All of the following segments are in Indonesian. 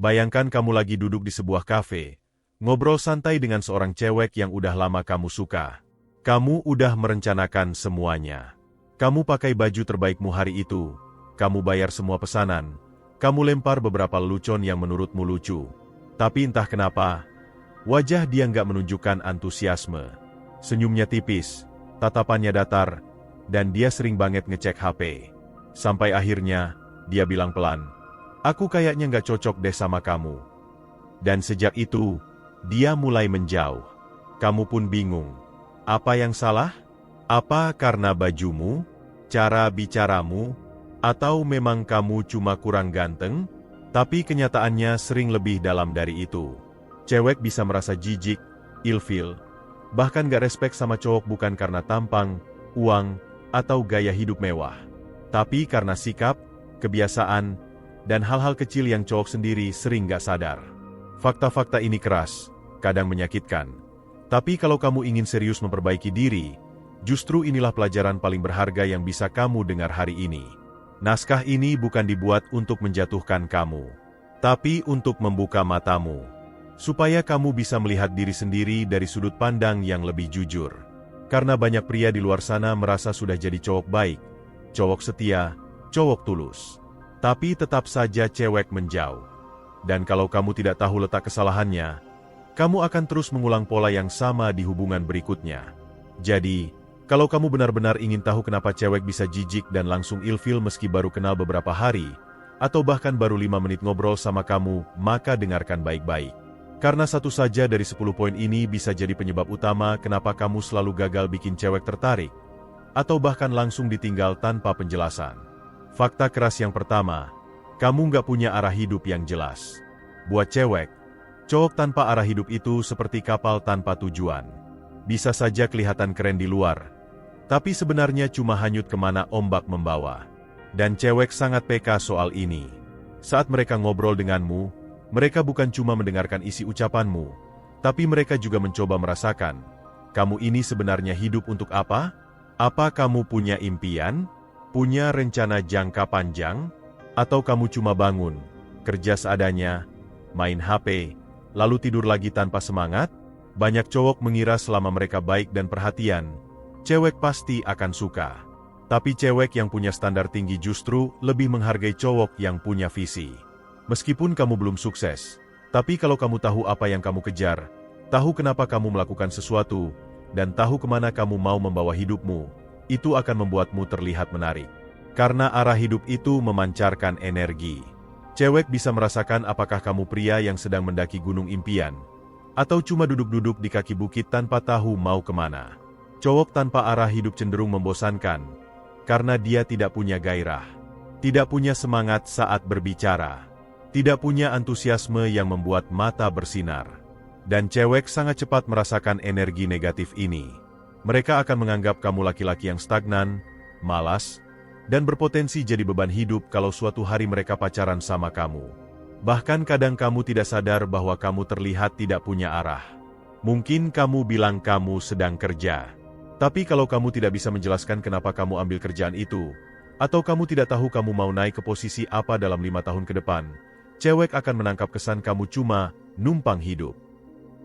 Bayangkan kamu lagi duduk di sebuah kafe, ngobrol santai dengan seorang cewek yang udah lama kamu suka. Kamu udah merencanakan semuanya. Kamu pakai baju terbaikmu hari itu, kamu bayar semua pesanan, kamu lempar beberapa lelucon yang menurutmu lucu. Tapi entah kenapa, wajah dia nggak menunjukkan antusiasme. Senyumnya tipis, tatapannya datar, dan dia sering banget ngecek HP. Sampai akhirnya, dia bilang pelan, "Aku kayaknya nggak cocok deh sama kamu." Dan sejak itu, dia mulai menjauh. Kamu pun bingung. Apa yang salah? Apa karena bajumu, cara bicaramu, atau memang kamu cuma kurang ganteng? Tapi kenyataannya sering lebih dalam dari itu. Cewek bisa merasa jijik, ilfil, bahkan gak respek sama cowok bukan karena tampang, uang, atau gaya hidup mewah. Tapi karena sikap, kebiasaan, dan hal-hal kecil yang cowok sendiri sering gak sadar. Fakta-fakta ini keras, kadang menyakitkan. Tapi kalau kamu ingin serius memperbaiki diri, justru inilah pelajaran paling berharga yang bisa kamu dengar hari ini. Naskah ini bukan dibuat untuk menjatuhkan kamu, tapi untuk membuka matamu, supaya kamu bisa melihat diri sendiri dari sudut pandang yang lebih jujur. Karena banyak pria di luar sana merasa sudah jadi cowok baik, cowok setia, cowok tulus. Tapi tetap saja cewek menjauh. Dan kalau kamu tidak tahu letak kesalahannya, kamu akan terus mengulang pola yang sama di hubungan berikutnya. Jadi, kalau kamu benar-benar ingin tahu kenapa cewek bisa jijik dan langsung ilfil meski baru kenal beberapa hari, atau bahkan baru 5 menit ngobrol sama kamu, maka dengarkan baik-baik. Karena satu saja dari 10 poin ini bisa jadi penyebab utama kenapa kamu selalu gagal bikin cewek tertarik, atau bahkan langsung ditinggal tanpa penjelasan. Fakta keras yang pertama, kamu nggak punya arah hidup yang jelas. Buat cewek, cowok tanpa arah hidup itu seperti kapal tanpa tujuan. Bisa saja kelihatan keren di luar, tapi sebenarnya cuma hanyut kemana ombak membawa. Dan cewek sangat peka soal ini. Saat mereka ngobrol denganmu, mereka bukan cuma mendengarkan isi ucapanmu, tapi mereka juga mencoba merasakan, kamu ini sebenarnya hidup untuk apa? Apa kamu punya impian? Punya rencana jangka panjang? Atau kamu cuma bangun, kerja seadanya, main HP, lalu tidur lagi tanpa semangat? Banyak cowok mengira selama mereka baik dan perhatian, cewek pasti akan suka. Tapi cewek yang punya standar tinggi justru lebih menghargai cowok yang punya visi. Meskipun kamu belum sukses, tapi kalau kamu tahu apa yang kamu kejar, tahu kenapa kamu melakukan sesuatu, dan tahu kemana kamu mau membawa hidupmu, itu akan membuatmu terlihat menarik. Karena arah hidup itu memancarkan energi. Cewek bisa merasakan apakah kamu pria yang sedang mendaki gunung impian, atau cuma duduk-duduk di kaki bukit tanpa tahu mau kemana. Cowok tanpa arah hidup cenderung membosankan, karena dia tidak punya gairah, tidak punya semangat saat berbicara, tidak punya antusiasme yang membuat mata bersinar. Dan cewek sangat cepat merasakan energi negatif ini. Mereka akan menganggap kamu laki-laki yang stagnan, malas, dan berpotensi jadi beban hidup kalau suatu hari mereka pacaran sama kamu. Bahkan kadang kamu tidak sadar bahwa kamu terlihat tidak punya arah. Mungkin kamu bilang kamu sedang kerja. Tapi kalau kamu tidak bisa menjelaskan kenapa kamu ambil kerjaan itu, atau kamu tidak tahu kamu mau naik ke posisi apa dalam 5 tahun ke depan, cewek akan menangkap kesan kamu cuma numpang hidup.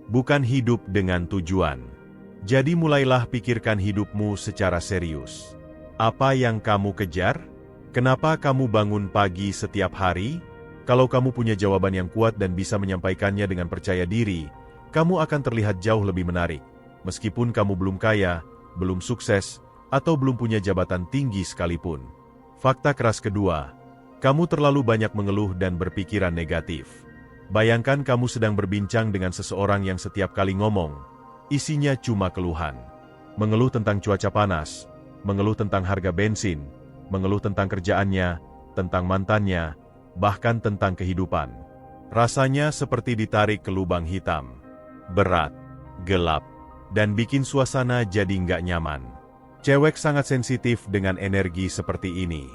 Bukan hidup dengan tujuan. Jadi mulailah pikirkan hidupmu secara serius. Apa yang kamu kejar? Kenapa kamu bangun pagi setiap hari? Kalau kamu punya jawaban yang kuat dan bisa menyampaikannya dengan percaya diri, kamu akan terlihat jauh lebih menarik. Meskipun kamu belum kaya, belum sukses, atau belum punya jabatan tinggi sekalipun. Fakta keras kedua, kamu terlalu banyak mengeluh dan berpikiran negatif. Bayangkan kamu sedang berbincang dengan seseorang yang setiap kali ngomong, isinya cuma keluhan. Mengeluh tentang cuaca panas, mengeluh tentang harga bensin, mengeluh tentang kerjaannya, tentang mantannya, bahkan tentang kehidupan. Rasanya seperti ditarik ke lubang hitam. Berat, gelap, dan bikin suasana jadi nggak nyaman. Cewek sangat sensitif dengan energi seperti ini.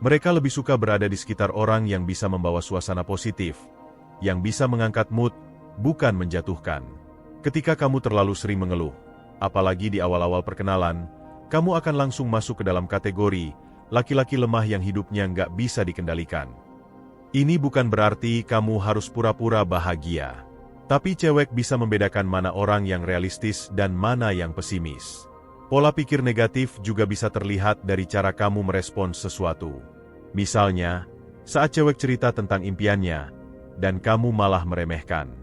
Mereka lebih suka berada di sekitar orang yang bisa membawa suasana positif, yang bisa mengangkat mood, bukan menjatuhkan. Ketika kamu terlalu sering mengeluh, apalagi di awal-awal perkenalan, kamu akan langsung masuk ke dalam kategori laki-laki lemah yang hidupnya nggak bisa dikendalikan. Ini bukan berarti kamu harus pura-pura bahagia. Tapi cewek bisa membedakan mana orang yang realistis dan mana yang pesimis. Pola pikir negatif juga bisa terlihat dari cara kamu merespons sesuatu. Misalnya, saat cewek cerita tentang impiannya, dan kamu malah meremehkan.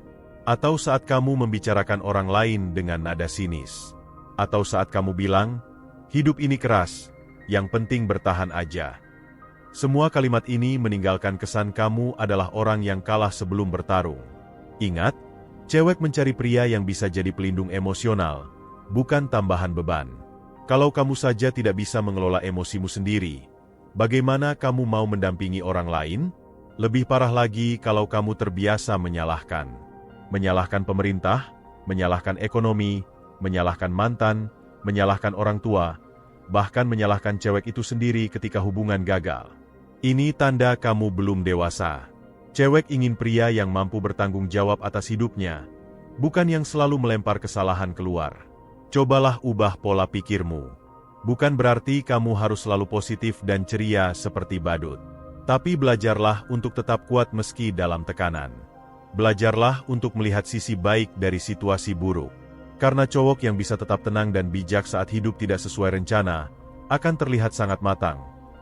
Atau saat kamu membicarakan orang lain dengan nada sinis. Atau saat kamu bilang, hidup ini keras, yang penting bertahan aja. Semua kalimat ini meninggalkan kesan kamu adalah orang yang kalah sebelum bertarung. Ingat, cewek mencari pria yang bisa jadi pelindung emosional, bukan tambahan beban. Kalau kamu saja tidak bisa mengelola emosimu sendiri, bagaimana kamu mau mendampingi orang lain? Lebih parah lagi kalau kamu terbiasa menyalahkan. Menyalahkan pemerintah, menyalahkan ekonomi, menyalahkan mantan, menyalahkan orang tua, bahkan menyalahkan cewek itu sendiri ketika hubungan gagal. Ini tanda kamu belum dewasa. Cewek ingin pria yang mampu bertanggung jawab atas hidupnya, bukan yang selalu melempar kesalahan keluar. Cobalah ubah pola pikirmu. Bukan berarti kamu harus selalu positif dan ceria seperti badut. Tapi belajarlah untuk tetap kuat meski dalam tekanan. Belajarlah untuk melihat sisi baik dari situasi buruk. Karena cowok yang bisa tetap tenang dan bijak saat hidup tidak sesuai rencana, akan terlihat sangat matang.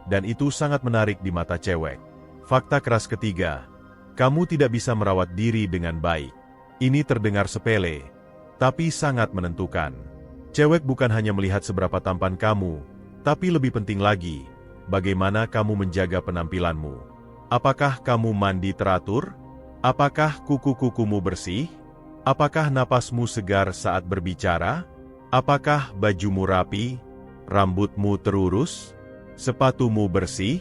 Dan itu sangat menarik di mata cewek. Fakta keras ketiga, kamu tidak bisa merawat diri dengan baik. Ini terdengar sepele, tapi sangat menentukan. Cewek bukan hanya melihat seberapa tampan kamu, tapi lebih penting lagi, bagaimana kamu menjaga penampilanmu. Apakah kamu mandi teratur? Apakah kuku-kukumu bersih? Apakah napasmu segar saat berbicara? Apakah bajumu rapi? Rambutmu terurus? Sepatumu bersih?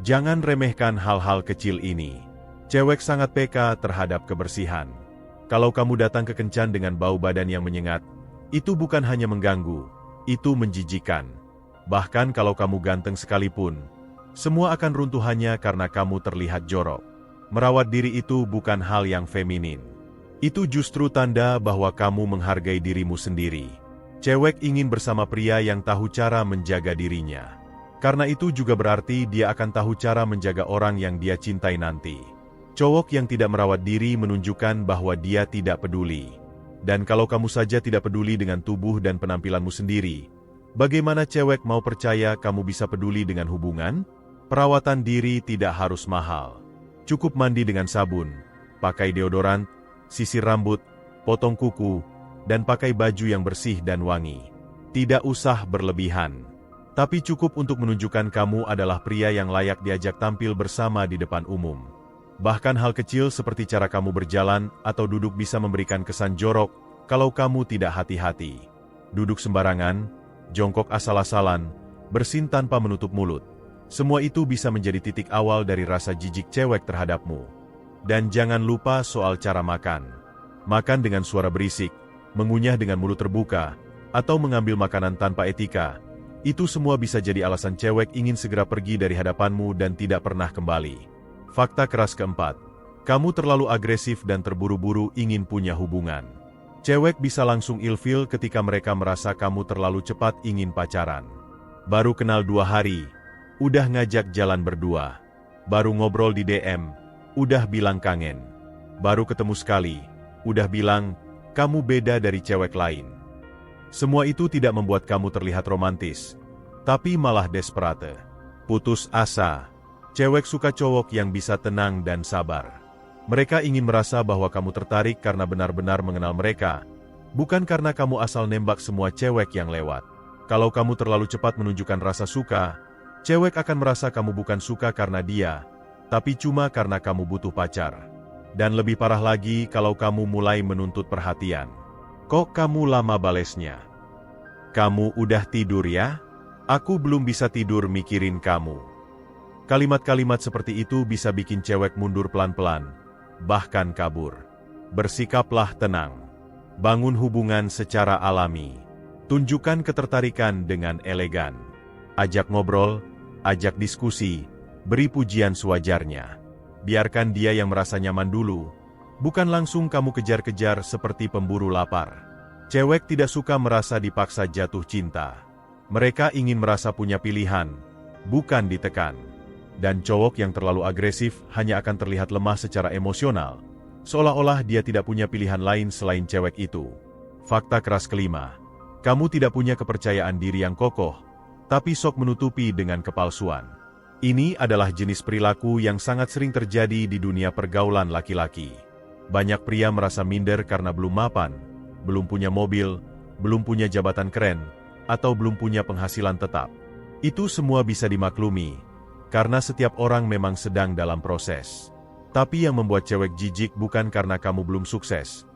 Jangan remehkan hal-hal kecil ini. Cewek sangat peka terhadap kebersihan. Kalau kamu datang ke kencan dengan bau badan yang menyengat, itu bukan hanya mengganggu, itu menjijikan. Bahkan kalau kamu ganteng sekalipun, semua akan runtuh hanya karena kamu terlihat jorok. Merawat diri itu bukan hal yang feminin. Itu justru tanda bahwa kamu menghargai dirimu sendiri. Cewek ingin bersama pria yang tahu cara menjaga dirinya. Karena itu juga berarti dia akan tahu cara menjaga orang yang dia cintai nanti. Cowok yang tidak merawat diri menunjukkan bahwa dia tidak peduli. Dan kalau kamu saja tidak peduli dengan tubuh dan penampilanmu sendiri, bagaimana cewek mau percaya kamu bisa peduli dengan hubungan? Perawatan diri tidak harus mahal. Cukup mandi dengan sabun, pakai deodoran, sisir rambut, potong kuku, dan pakai baju yang bersih dan wangi. Tidak usah berlebihan. Tapi cukup untuk menunjukkan kamu adalah pria yang layak diajak tampil bersama di depan umum. Bahkan hal kecil seperti cara kamu berjalan atau duduk bisa memberikan kesan jorok kalau kamu tidak hati-hati. Duduk sembarangan, jongkok asal-asalan, bersin tanpa menutup mulut. Semua itu bisa menjadi titik awal dari rasa jijik cewek terhadapmu. Dan jangan lupa soal cara makan. Makan dengan suara berisik, mengunyah dengan mulut terbuka, atau mengambil makanan tanpa etika. Itu semua bisa jadi alasan cewek ingin segera pergi dari hadapanmu dan tidak pernah kembali. Fakta keras keempat, kamu terlalu agresif dan terburu-buru ingin punya hubungan. Cewek bisa langsung ilfil ketika mereka merasa kamu terlalu cepat ingin pacaran. Baru kenal 2 hari, udah ngajak jalan berdua. Baru ngobrol di DM, udah bilang kangen. Baru ketemu sekali, udah bilang, kamu beda dari cewek lain. Semua itu tidak membuat kamu terlihat romantis, tapi malah desperate. Putus asa. Cewek suka cowok yang bisa tenang dan sabar. Mereka ingin merasa bahwa kamu tertarik karena benar-benar mengenal mereka, bukan karena kamu asal nembak semua cewek yang lewat. Kalau kamu terlalu cepat menunjukkan rasa suka, cewek akan merasa kamu bukan suka karena dia, tapi cuma karena kamu butuh pacar. Dan lebih parah lagi kalau kamu mulai menuntut perhatian. Kok kamu lama balesnya? Kamu udah tidur ya? Aku belum bisa tidur mikirin kamu. Kalimat-kalimat seperti itu bisa bikin cewek mundur pelan-pelan, bahkan kabur. Bersikaplah tenang. Bangun hubungan secara alami. Tunjukkan ketertarikan dengan elegan. Ajak ngobrol, ajak diskusi, beri pujian sewajarnya. Biarkan dia yang merasa nyaman dulu. Bukan langsung kamu kejar-kejar seperti pemburu lapar. Cewek tidak suka merasa dipaksa jatuh cinta. Mereka ingin merasa punya pilihan, bukan ditekan. Dan cowok yang terlalu agresif hanya akan terlihat lemah secara emosional, seolah-olah dia tidak punya pilihan lain selain cewek itu. Fakta keras kelima, kamu tidak punya kepercayaan diri yang kokoh, tapi sok menutupi dengan kepalsuan. Ini adalah jenis perilaku yang sangat sering terjadi di dunia pergaulan laki-laki. Banyak pria merasa minder karena belum mapan, belum punya mobil, belum punya jabatan keren, atau belum punya penghasilan tetap. Itu semua bisa dimaklumi, karena setiap orang memang sedang dalam proses. Tapi yang membuat cewek jijik bukan karena kamu belum sukses,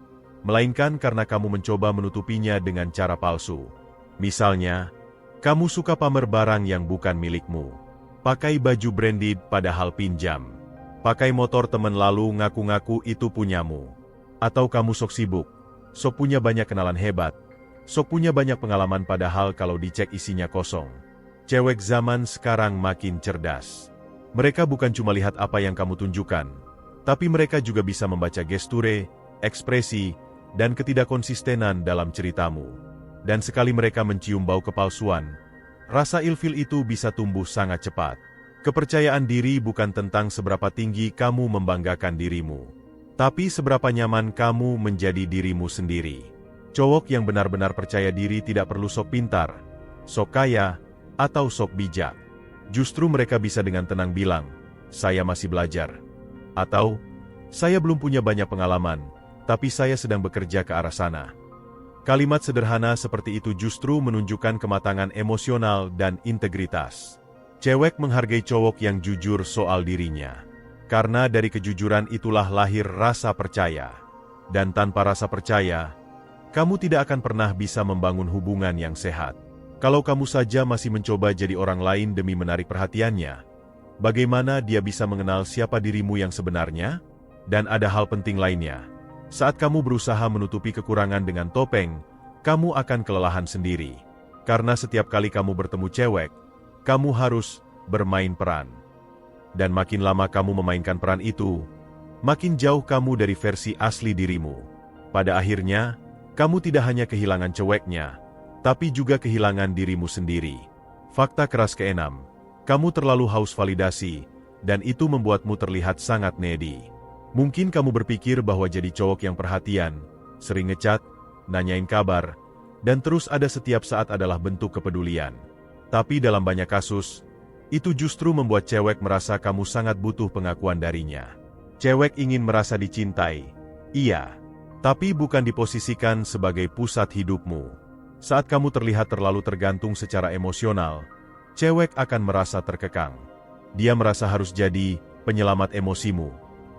melainkan karena kamu mencoba menutupinya dengan cara palsu. Misalnya, kamu suka pamer barang yang bukan milikmu. Pakai baju branded padahal pinjam. Pakai motor temen lalu ngaku-ngaku itu punyamu. Atau kamu sok sibuk, sok punya banyak kenalan hebat, sok punya banyak pengalaman padahal kalau dicek isinya kosong. Cewek zaman sekarang makin cerdas. Mereka bukan cuma lihat apa yang kamu tunjukkan, tapi mereka juga bisa membaca gesture, ekspresi, dan ketidakkonsistenan dalam ceritamu. Dan sekali mereka mencium bau kepalsuan, rasa ilfil itu bisa tumbuh sangat cepat. Kepercayaan diri bukan tentang seberapa tinggi kamu membanggakan dirimu, tapi seberapa nyaman kamu menjadi dirimu sendiri. Cowok yang benar-benar percaya diri tidak perlu sok pintar, sok kaya, atau sok bijak. Justru mereka bisa dengan tenang bilang, saya masih belajar. Atau, saya belum punya banyak pengalaman, tapi saya sedang bekerja ke arah sana. Kalimat sederhana seperti itu justru menunjukkan kematangan emosional dan integritas. Cewek menghargai cowok yang jujur soal dirinya. Karena dari kejujuran itulah lahir rasa percaya. Dan tanpa rasa percaya, kamu tidak akan pernah bisa membangun hubungan yang sehat. Kalau kamu saja masih mencoba jadi orang lain demi menarik perhatiannya, bagaimana dia bisa mengenal siapa dirimu yang sebenarnya? Dan ada hal penting lainnya. Saat kamu berusaha menutupi kekurangan dengan topeng, kamu akan kelelahan sendiri. Karena setiap kali kamu bertemu cewek, kamu harus bermain peran. Dan makin lama kamu memainkan peran itu, makin jauh kamu dari versi asli dirimu. Pada akhirnya, kamu tidak hanya kehilangan ceweknya, tapi juga kehilangan dirimu sendiri. Fakta keras keenam, kamu terlalu haus validasi, dan itu membuatmu terlihat sangat needy. Mungkin kamu berpikir bahwa jadi cowok yang perhatian, sering ngechat, nanyain kabar, dan terus ada setiap saat adalah bentuk kepedulian. Tapi dalam banyak kasus, itu justru membuat cewek merasa kamu sangat butuh pengakuan darinya. Cewek ingin merasa dicintai, iya, tapi bukan diposisikan sebagai pusat hidupmu. Saat kamu terlihat terlalu tergantung secara emosional, cewek akan merasa terkekang. Dia merasa harus jadi penyelamat emosimu,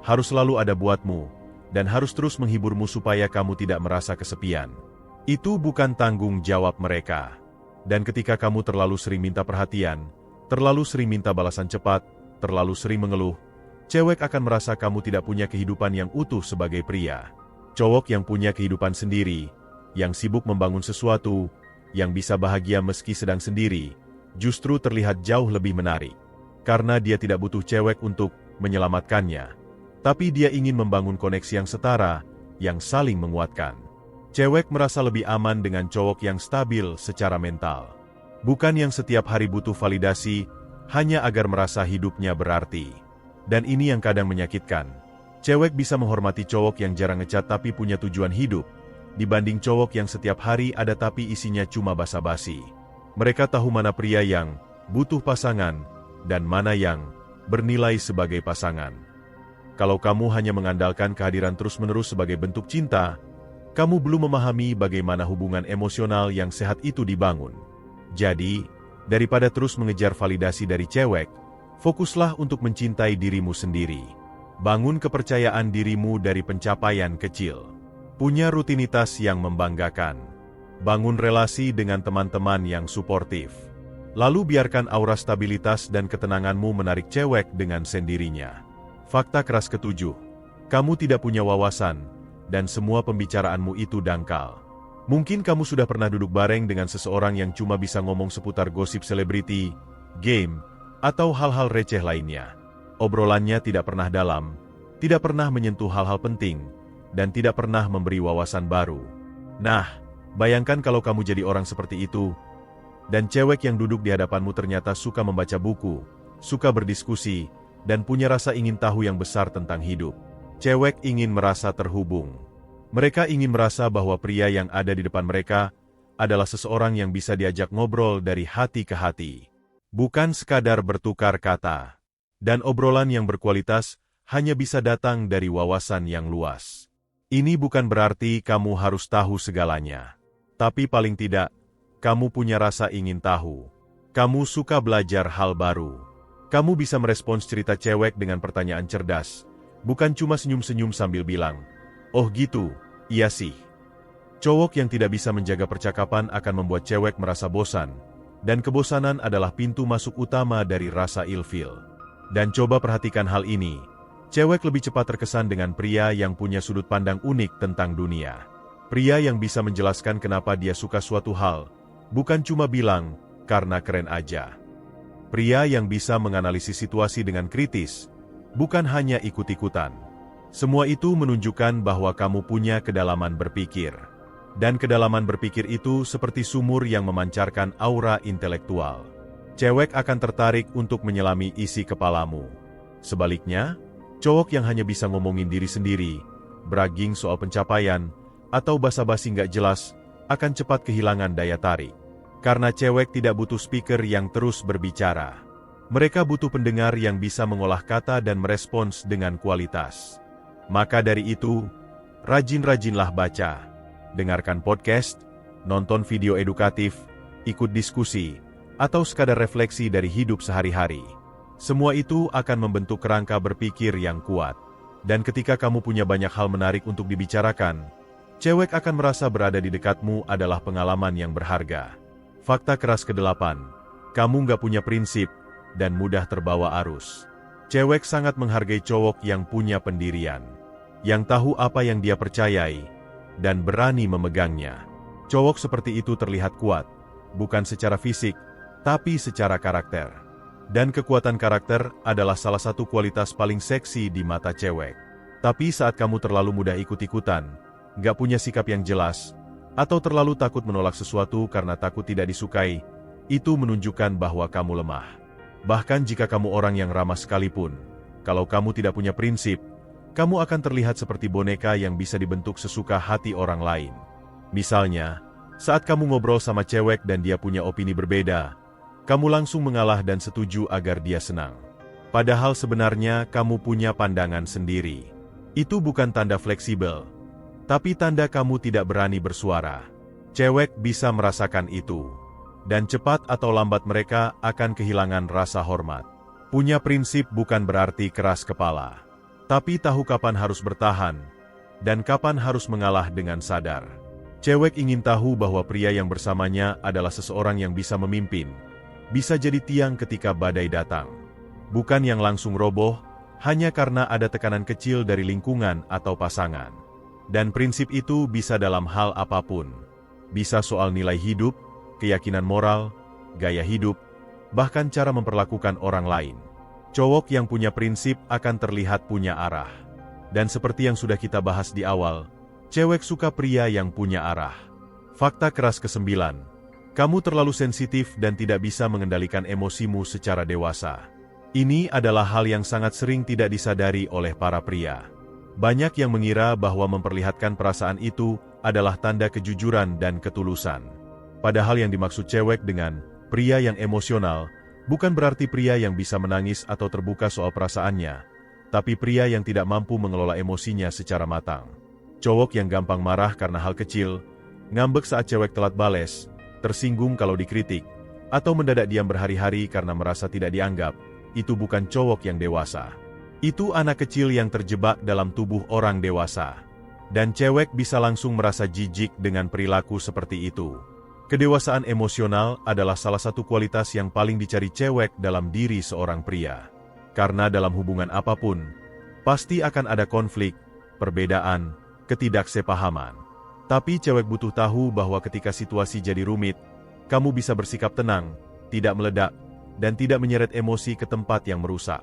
harus selalu ada buatmu, dan harus terus menghiburmu supaya kamu tidak merasa kesepian. Itu bukan tanggung jawab mereka. Dan ketika kamu terlalu sering minta perhatian, terlalu sering minta balasan cepat, terlalu sering mengeluh, cewek akan merasa kamu tidak punya kehidupan yang utuh sebagai pria. Cowok yang punya kehidupan sendiri, yang sibuk membangun sesuatu, yang bisa bahagia meski sedang sendiri, justru terlihat jauh lebih menarik. Karena dia tidak butuh cewek untuk menyelamatkannya, tapi dia ingin membangun koneksi yang setara, yang saling menguatkan. Cewek merasa lebih aman dengan cowok yang stabil secara mental. Bukan yang setiap hari butuh validasi, hanya agar merasa hidupnya berarti. Dan ini yang kadang menyakitkan. Cewek bisa menghormati cowok yang jarang ngechat tapi punya tujuan hidup, dibanding cowok yang setiap hari ada tapi isinya cuma basa-basi. Mereka tahu mana pria yang butuh pasangan, dan mana yang bernilai sebagai pasangan. Kalau kamu hanya mengandalkan kehadiran terus-menerus sebagai bentuk cinta, kamu belum memahami bagaimana hubungan emosional yang sehat itu dibangun. Jadi, daripada terus mengejar validasi dari cewek, fokuslah untuk mencintai dirimu sendiri. Bangun kepercayaan dirimu dari pencapaian kecil. Punya rutinitas yang membanggakan. Bangun relasi dengan teman-teman yang suportif. Lalu biarkan aura stabilitas dan ketenanganmu menarik cewek dengan sendirinya. Fakta keras ketujuh. Kamu tidak punya wawasan, dan semua pembicaraanmu itu dangkal. Mungkin kamu sudah pernah duduk bareng dengan seseorang yang cuma bisa ngomong seputar gosip selebriti, game, atau hal-hal receh lainnya. Obrolannya tidak pernah dalam, tidak pernah menyentuh hal-hal penting, dan tidak pernah memberi wawasan baru. Nah, bayangkan kalau kamu jadi orang seperti itu, dan cewek yang duduk di hadapanmu ternyata suka membaca buku, suka berdiskusi, dan punya rasa ingin tahu yang besar tentang hidup. Cewek ingin merasa terhubung. Mereka ingin merasa bahwa pria yang ada di depan mereka adalah seseorang yang bisa diajak ngobrol dari hati ke hati. Bukan sekadar bertukar kata. Dan obrolan yang berkualitas hanya bisa datang dari wawasan yang luas. Ini bukan berarti kamu harus tahu segalanya. Tapi paling tidak, kamu punya rasa ingin tahu. Kamu suka belajar hal baru. Kamu bisa merespons cerita cewek dengan pertanyaan cerdas, bukan cuma senyum-senyum sambil bilang, "Oh gitu, iya sih." Cowok yang tidak bisa menjaga percakapan akan membuat cewek merasa bosan, dan kebosanan adalah pintu masuk utama dari rasa ilfil. Dan coba perhatikan hal ini, cewek lebih cepat terkesan dengan pria yang punya sudut pandang unik tentang dunia. Pria yang bisa menjelaskan kenapa dia suka suatu hal, bukan cuma bilang, "Karena keren aja." Pria yang bisa menganalisis situasi dengan kritis, bukan hanya ikut-ikutan. Semua itu menunjukkan bahwa kamu punya kedalaman berpikir. Dan kedalaman berpikir itu seperti sumur yang memancarkan aura intelektual. Cewek akan tertarik untuk menyelami isi kepalamu. Sebaliknya, cowok yang hanya bisa ngomongin diri sendiri, bragging soal pencapaian, atau basa-basi nggak jelas, akan cepat kehilangan daya tarik. Karena cewek tidak butuh speaker yang terus berbicara. Mereka butuh pendengar yang bisa mengolah kata dan merespons dengan kualitas. Maka dari itu, rajin-rajinlah baca, dengarkan podcast, nonton video edukatif, ikut diskusi, atau sekadar refleksi dari hidup sehari-hari. Semua itu akan membentuk kerangka berpikir yang kuat. Dan ketika kamu punya banyak hal menarik untuk dibicarakan, cewek akan merasa berada di dekatmu adalah pengalaman yang berharga. Fakta keras ke-8, kamu nggak punya prinsip, dan mudah terbawa arus. Cewek sangat menghargai cowok yang punya pendirian, yang tahu apa yang dia percayai, dan berani memegangnya. Cowok seperti itu terlihat kuat, bukan secara fisik, tapi secara karakter. Dan kekuatan karakter adalah salah satu kualitas paling seksi di mata cewek. Tapi saat kamu terlalu mudah ikut-ikutan, nggak punya sikap yang jelas, atau terlalu takut menolak sesuatu karena takut tidak disukai, itu menunjukkan bahwa kamu lemah. Bahkan jika kamu orang yang ramah sekalipun, kalau kamu tidak punya prinsip, kamu akan terlihat seperti boneka yang bisa dibentuk sesuka hati orang lain. Misalnya, saat kamu ngobrol sama cewek dan dia punya opini berbeda, kamu langsung mengalah dan setuju agar dia senang. Padahal sebenarnya kamu punya pandangan sendiri. Itu bukan tanda fleksibel, tapi tanda kamu tidak berani bersuara. Cewek bisa merasakan itu. Dan cepat atau lambat mereka akan kehilangan rasa hormat. Punya prinsip bukan berarti keras kepala. Tapi tahu kapan harus bertahan, dan kapan harus mengalah dengan sadar. Cewek ingin tahu bahwa pria yang bersamanya adalah seseorang yang bisa memimpin. Bisa jadi tiang ketika badai datang. Bukan yang langsung roboh, hanya karena ada tekanan kecil dari lingkungan atau pasangan. Dan prinsip itu bisa dalam hal apapun. Bisa soal nilai hidup, keyakinan moral, gaya hidup, bahkan cara memperlakukan orang lain. Cowok yang punya prinsip akan terlihat punya arah. Dan seperti yang sudah kita bahas di awal, cewek suka pria yang punya arah. Fakta keras ke-9, kamu terlalu sensitif dan tidak bisa mengendalikan emosimu secara dewasa. Ini adalah hal yang sangat sering tidak disadari oleh para pria. Banyak yang mengira bahwa memperlihatkan perasaan itu adalah tanda kejujuran dan ketulusan. Padahal yang dimaksud cewek dengan pria yang emosional bukan berarti pria yang bisa menangis atau terbuka soal perasaannya, tapi pria yang tidak mampu mengelola emosinya secara matang. Cowok yang gampang marah karena hal kecil, ngambek saat cewek telat bales, tersinggung kalau dikritik, atau mendadak diam berhari-hari karena merasa tidak dianggap, itu bukan cowok yang dewasa. Itu anak kecil yang terjebak dalam tubuh orang dewasa. Dan cewek bisa langsung merasa jijik dengan perilaku seperti itu. Kedewasaan emosional adalah salah satu kualitas yang paling dicari cewek dalam diri seorang pria. Karena dalam hubungan apapun, pasti akan ada konflik, perbedaan, ketidaksepahaman. Tapi cewek butuh tahu bahwa ketika situasi jadi rumit, kamu bisa bersikap tenang, tidak meledak, dan tidak menyeret emosi ke tempat yang merusak.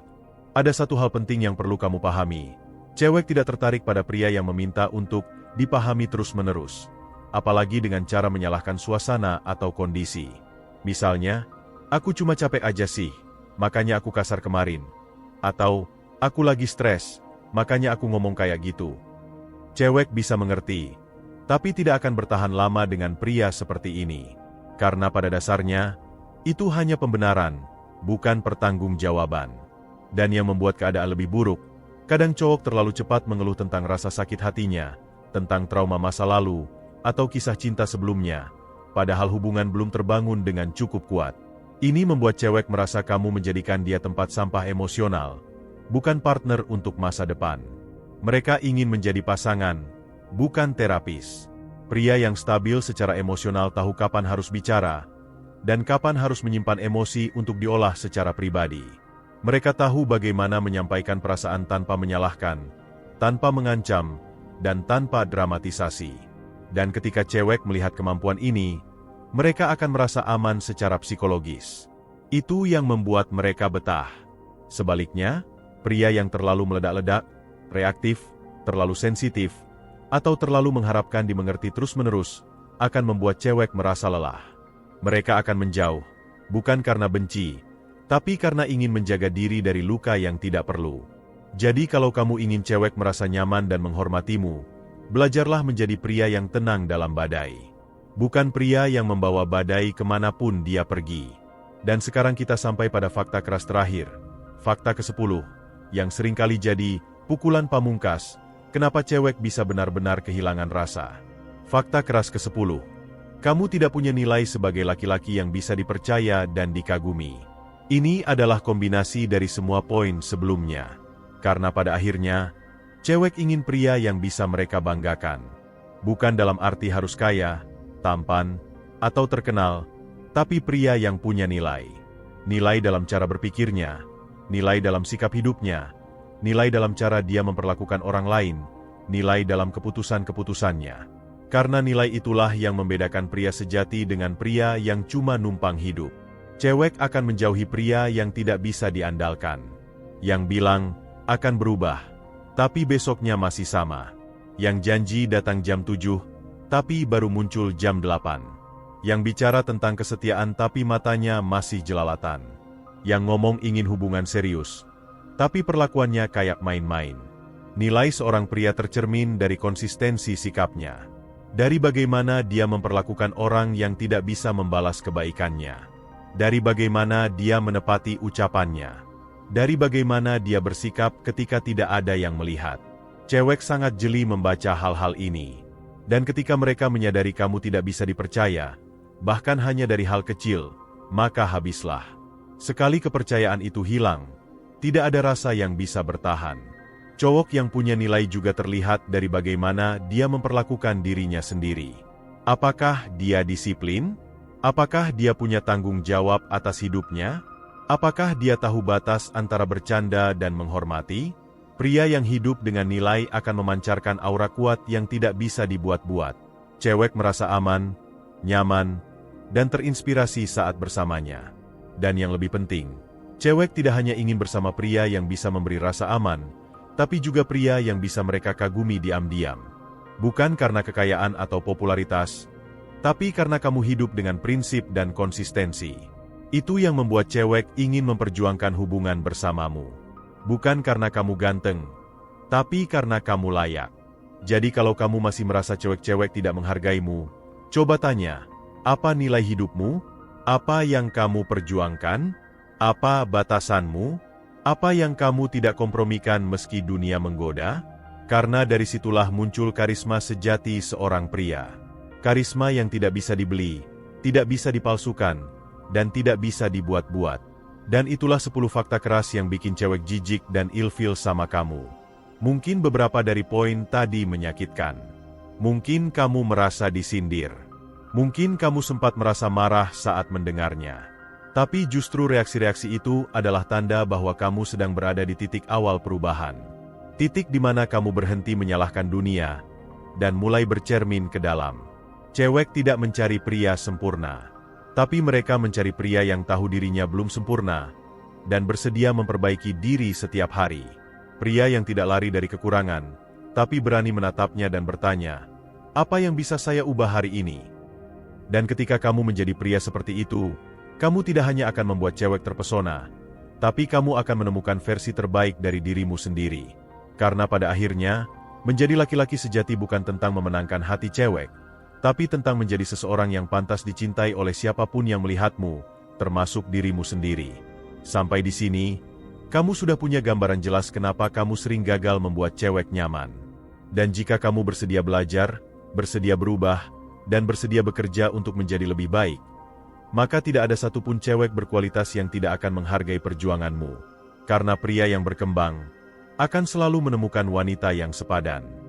Ada satu hal penting yang perlu kamu pahami. Cewek tidak tertarik pada pria yang meminta untuk dipahami terus-menerus. Apalagi dengan cara menyalahkan suasana atau kondisi. Misalnya, "Aku cuma capek aja sih, makanya aku kasar kemarin. Atau, aku lagi stres, makanya aku ngomong kayak gitu. Cewek bisa mengerti, tapi tidak akan bertahan lama dengan pria seperti ini. Karena pada dasarnya, itu hanya pembenaran, bukan pertanggungjawaban. Dan yang membuat keadaan lebih buruk, kadang cowok terlalu cepat mengeluh tentang rasa sakit hatinya, tentang trauma masa lalu, atau kisah cinta sebelumnya, padahal hubungan belum terbangun dengan cukup kuat. Ini membuat cewek merasa kamu menjadikan dia tempat sampah emosional, bukan partner untuk masa depan. Mereka ingin menjadi pasangan, bukan terapis. Pria yang stabil secara emosional tahu kapan harus bicara, dan kapan harus menyimpan emosi untuk diolah secara pribadi. Mereka tahu bagaimana menyampaikan perasaan tanpa menyalahkan, tanpa mengancam, dan tanpa dramatisasi. Dan ketika cewek melihat kemampuan ini, mereka akan merasa aman secara psikologis. Itu yang membuat mereka betah. Sebaliknya, pria yang terlalu meledak-ledak, reaktif, terlalu sensitif, atau terlalu mengharapkan dimengerti terus-menerus, akan membuat cewek merasa lelah. Mereka akan menjauh, bukan karena benci, tapi karena ingin menjaga diri dari luka yang tidak perlu. Jadi kalau kamu ingin cewek merasa nyaman dan menghormatimu, belajarlah menjadi pria yang tenang dalam badai. Bukan pria yang membawa badai kemanapun dia pergi. Dan sekarang kita sampai pada fakta keras terakhir. Fakta ke-10, yang seringkali jadi pukulan pamungkas, kenapa cewek bisa benar-benar kehilangan rasa. Fakta keras ke-10, kamu tidak punya nilai sebagai laki-laki yang bisa dipercaya dan dikagumi. Ini adalah kombinasi dari semua poin sebelumnya. Karena pada akhirnya, cewek ingin pria yang bisa mereka banggakan. Bukan dalam arti harus kaya, tampan, atau terkenal, tapi pria yang punya nilai. Nilai dalam cara berpikirnya, nilai dalam sikap hidupnya, nilai dalam cara dia memperlakukan orang lain, nilai dalam keputusan-keputusannya. Karena nilai itulah yang membedakan pria sejati dengan pria yang cuma numpang hidup. Cewek akan menjauhi pria yang tidak bisa diandalkan. Yang bilang, akan berubah, tapi besoknya masih sama. Yang janji datang jam 7, tapi baru muncul jam 8. Yang bicara tentang kesetiaan tapi matanya masih jelalatan. Yang ngomong ingin hubungan serius, tapi perlakuannya kayak main-main. Nilai seorang pria tercermin dari konsistensi sikapnya. Dari bagaimana dia memperlakukan orang yang tidak bisa membalas kebaikannya. Dari bagaimana dia menepati ucapannya. Dari bagaimana dia bersikap ketika tidak ada yang melihat. Cewek sangat jeli membaca hal-hal ini. Dan ketika mereka menyadari kamu tidak bisa dipercaya, bahkan hanya dari hal kecil, maka habislah. Sekali kepercayaan itu hilang, tidak ada rasa yang bisa bertahan. Cowok yang punya nilai juga terlihat dari bagaimana dia memperlakukan dirinya sendiri. Apakah dia disiplin? Apakah dia punya tanggung jawab atas hidupnya? Apakah dia tahu batas antara bercanda dan menghormati? Pria yang hidup dengan nilai akan memancarkan aura kuat yang tidak bisa dibuat-buat. Cewek merasa aman, nyaman, dan terinspirasi saat bersamanya. Dan yang lebih penting, cewek tidak hanya ingin bersama pria yang bisa memberi rasa aman, tapi juga pria yang bisa mereka kagumi diam-diam. Bukan karena kekayaan atau popularitas, tapi karena kamu hidup dengan prinsip dan konsistensi. Itu yang membuat cewek ingin memperjuangkan hubungan bersamamu. Bukan karena kamu ganteng, tapi karena kamu layak. Jadi kalau kamu masih merasa cewek-cewek tidak menghargaimu, coba tanya, apa nilai hidupmu? Apa yang kamu perjuangkan? Apa batasanmu? Apa yang kamu tidak kompromikan meski dunia menggoda? Karena dari situlah muncul karisma sejati seorang pria. Karisma yang tidak bisa dibeli, tidak bisa dipalsukan, dan tidak bisa dibuat-buat. Dan itulah 10 fakta keras yang bikin cewek jijik dan ilfil sama kamu. Mungkin beberapa dari poin tadi menyakitkan. Mungkin kamu merasa disindir. Mungkin kamu sempat merasa marah saat mendengarnya. Tapi justru reaksi-reaksi itu adalah tanda bahwa kamu sedang berada di titik awal perubahan. Titik di mana kamu berhenti menyalahkan dunia, dan mulai bercermin ke dalam. Cewek tidak mencari pria sempurna. Tapi mereka mencari pria yang tahu dirinya belum sempurna, dan bersedia memperbaiki diri setiap hari. Pria yang tidak lari dari kekurangan, tapi berani menatapnya dan bertanya, apa yang bisa saya ubah hari ini? Dan ketika kamu menjadi pria seperti itu, kamu tidak hanya akan membuat cewek terpesona, Tapi kamu akan menemukan versi terbaik dari dirimu sendiri. Karena pada akhirnya, menjadi laki-laki sejati bukan tentang memenangkan hati cewek, tapi tentang menjadi seseorang yang pantas dicintai oleh siapapun yang melihatmu, termasuk dirimu sendiri. Sampai di sini, kamu sudah punya gambaran jelas kenapa kamu sering gagal membuat cewek nyaman. Dan jika kamu bersedia belajar, bersedia berubah, dan bersedia bekerja untuk menjadi lebih baik, maka tidak ada satupun cewek berkualitas yang tidak akan menghargai perjuanganmu. Karena pria yang berkembang akan selalu menemukan wanita yang sepadan.